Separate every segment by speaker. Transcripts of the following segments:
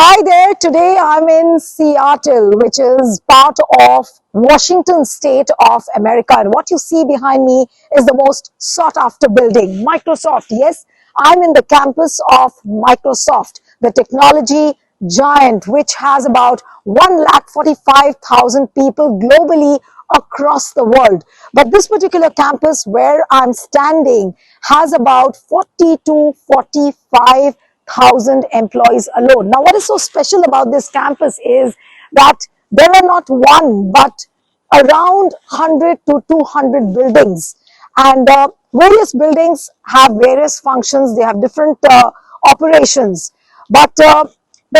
Speaker 1: Hi there, today I'm in Seattle, which is part of Washington state of America. And what you see behind me is the most sought after building, Microsoft. Yes, I'm in the campus of Microsoft, the technology giant, which has about 145,000 people globally across the world. But this particular campus where I'm standing has about 40 to 45,000 employees alone. Now, what is so special about this campus is that there are not one, but around 100 to 200 buildings. And various buildings have various functions, they have different operations. But the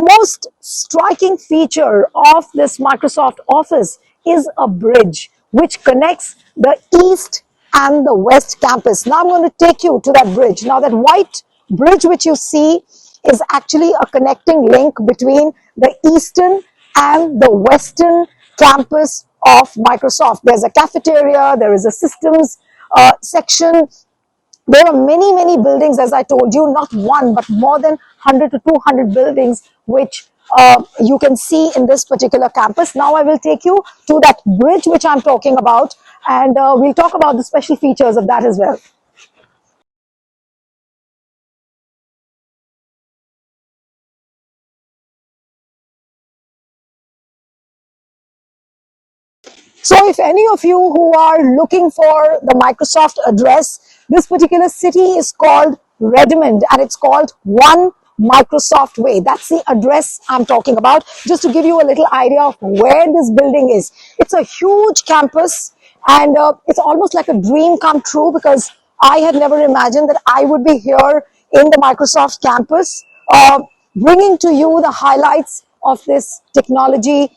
Speaker 1: most striking feature of this Microsoft office is a bridge which connects the east and the west campus. Now I'm going to take you to that bridge. Now that white bridge which you see is actually a connecting link between the eastern and the western campus of Microsoft. There's a cafeteria, there is a systems section. There are many buildings, as I told you, not one, but more than 100 to 200 buildings, which you can see in this particular campus. Now I will take you to that bridge which I'm talking about, and we'll talk about the special features of that as well. So if any of you who are looking for the Microsoft address, this particular city is called Redmond and it's called One Microsoft Way. That's the address I'm talking about, just to give you a little idea of where this building is. It's a huge campus and it's almost like a dream come true, because I had never imagined that I would be here in the Microsoft campus, bringing to you the highlights of this technology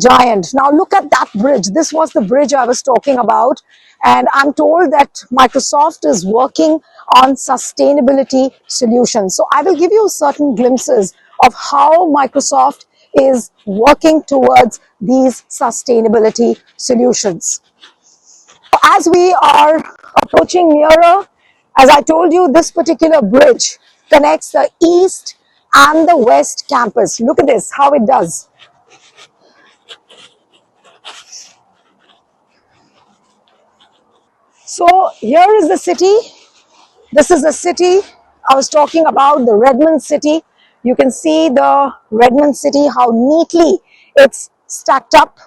Speaker 1: giant. Now look at that bridge. This was the bridge I was talking about, and I'm told that Microsoft is working on sustainability solutions. So I will give you certain glimpses of how Microsoft is working towards these sustainability solutions. As we are approaching nearer, as I told you, this particular bridge connects the east and the west campus. Look at this, how it does. So here is the city. This is the city I was talking about, the Redmond city. You can see the Redmond city, how neatly it's stacked up.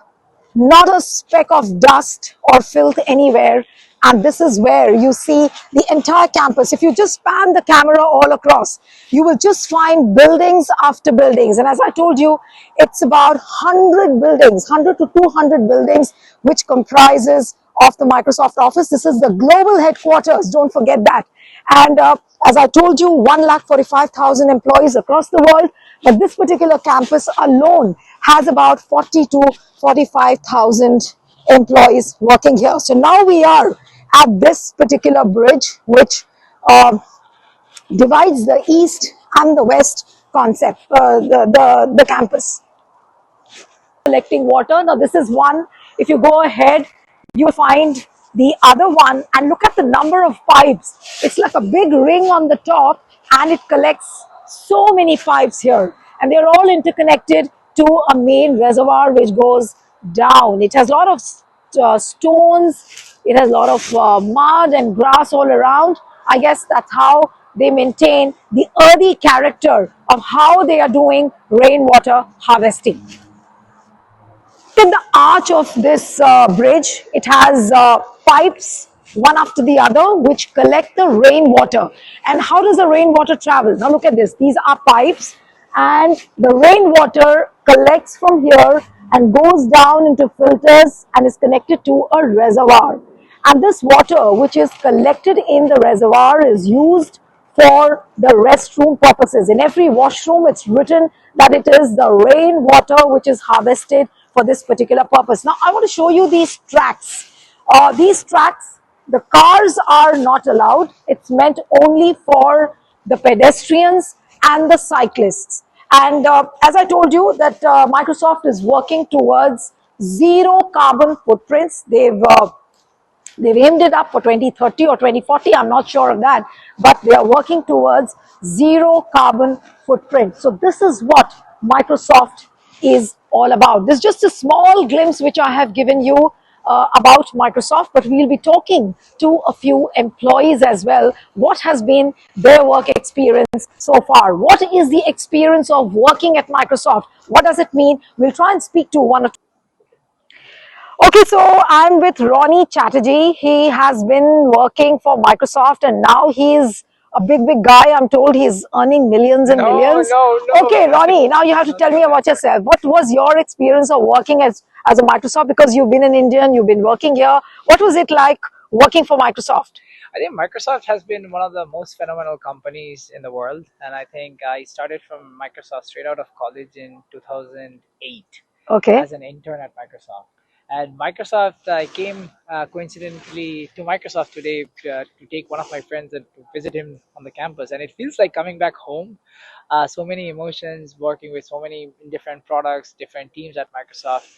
Speaker 1: Not a speck of dust or filth anywhere. And this is where you see the entire campus. If you just pan the camera all across, you will just find buildings after buildings. And as I told you, it's about 100 buildings, 100 to 200 buildings, which comprises of the Microsoft office. This is the global headquarters, don't forget that. And as I told you, 145,000 employees across the world. But this particular campus alone has about 40 to 45,000 employees working here. So now we are at this particular bridge, which divides the east and the west concept, the campus. Collecting water. Now this is one. If you go ahead, you'll find the other one, and look at the number of pipes. It's like a big ring on the top, and it collects so many pipes here, and they're all interconnected to a main reservoir which goes down. It has a lot of stones, it has a lot of mud and grass all around. I guess that's how they maintain the earthy character of how they are doing rainwater harvesting. In the arch of this bridge, it has pipes one after the other which collect the rainwater. And how does the rainwater travel? Now look at this. These are pipes, and the rainwater collects from here and goes down into filters and is connected to a reservoir. And this water which is collected in the reservoir is used for the restroom purposes. In every washroom, it's written that it is the rainwater which is harvested for this particular purpose. Now, I want to show you these tracks. These tracks, the cars are not allowed. It's meant only for the pedestrians and the cyclists. And as I told you, that Microsoft is working towards zero carbon footprints. They've aimed it up for 2030 or 2040. I'm not sure of that, but they are working towards zero carbon footprint. So this is what Microsoft is all about. This is just a small glimpse which I have given you about Microsoft, but we'll be talking to a few employees as well. What has been their work experience so far? What is the experience of working at Microsoft? What does it mean? We'll try and speak to one or two. Okay, so I'm with Ronnie Chatterjee. He has been working for Microsoft and now he's a big guy. I'm told he's earning millions and millions.
Speaker 2: No.
Speaker 1: Okay, Ronnie, now you have to tell me about yourself. What was your experience of working as a Microsoft? Because you've been an Indian, you've been working here. What was it like working for Microsoft?
Speaker 2: I think Microsoft has been one of the most phenomenal companies in the world, and I think I started from Microsoft straight out of college in 2008
Speaker 1: Okay.
Speaker 2: as an intern at Microsoft. And Microsoft, I came coincidentally to Microsoft today to take one of my friends and to visit him on the campus, and it feels like coming back home. So many emotions, working with so many different products, different teams at Microsoft,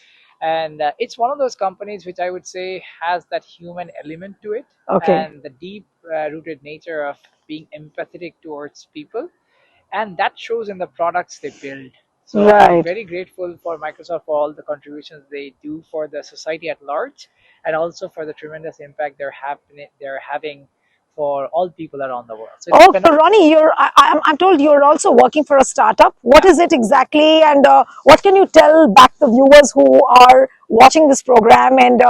Speaker 2: and it's one of those companies which I would say has that human element to it,
Speaker 1: Okay.
Speaker 2: and the deep rooted nature of being empathetic towards people, and that shows in the products they build. So I'm
Speaker 1: Right.
Speaker 2: very grateful for Microsoft for all the contributions they do for the society at large, and also for the tremendous impact they're having for all people around the world. So it's
Speaker 1: Oh,
Speaker 2: been
Speaker 1: so Ronnie, I'm told you're also working for a startup. What
Speaker 2: yeah.
Speaker 1: is it exactly, and what can you tell back the viewers who are watching this program? And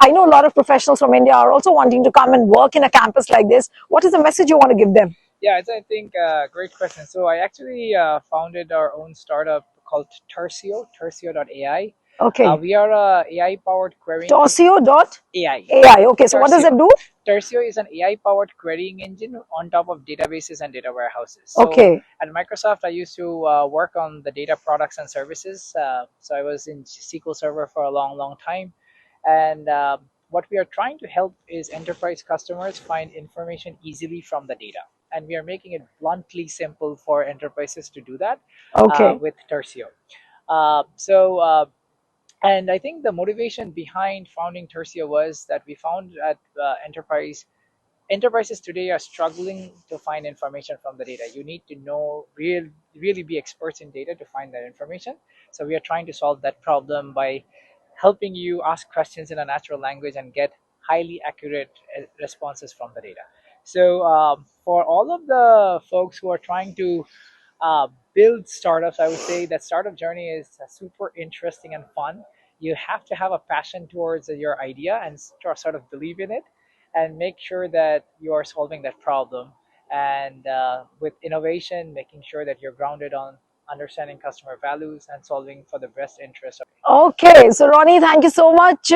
Speaker 1: I know a lot of professionals from India are also wanting to come and work in a campus like this. What is the message you want to give them?
Speaker 2: Yeah, it's, I think, great question. So I actually founded our own startup called Tercio.ai.
Speaker 1: Okay,
Speaker 2: We are a AI powered querying
Speaker 1: Torsio dot
Speaker 2: AI.
Speaker 1: AI. Okay, so what does it
Speaker 2: Tercio.
Speaker 1: do?
Speaker 2: Tercio is an AI powered querying engine on top of databases and data warehouses. So
Speaker 1: Okay,
Speaker 2: at Microsoft, I used to work on the data products and services. So I was in SQL Server for a long time. And what we are trying to help is enterprise customers find information easily from the data. And we are making it bluntly simple for enterprises to do that
Speaker 1: okay,
Speaker 2: with Tercio. And I think the motivation behind founding Tercio was that we found that enterprises today are struggling to find information from the data. You need to really be experts in data to find that information. So we are trying to solve that problem by helping you ask questions in a natural language and get highly accurate responses from the data. So for all of the folks who are trying to build startups, I would say that startup journey is super interesting and fun. You have to have a passion towards your idea and sort of believe in it, and make sure that you are solving that problem. And with innovation, making sure that you're grounded on understanding customer values and solving for the best interest of.
Speaker 1: okay. So Ronnie, thank you so much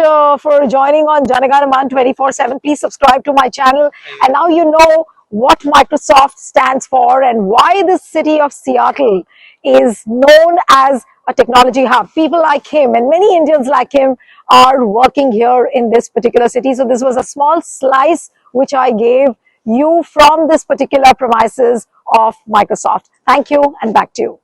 Speaker 1: for joining on Jana Gana Mana 24/7. Please subscribe to my channel. And now you know what Microsoft stands for and why the city of Seattle is known as a technology hub. People like him and many Indians like him are working here in this particular city. So this was a small slice which I gave you from this particular premises of Microsoft. Thank you and back to you.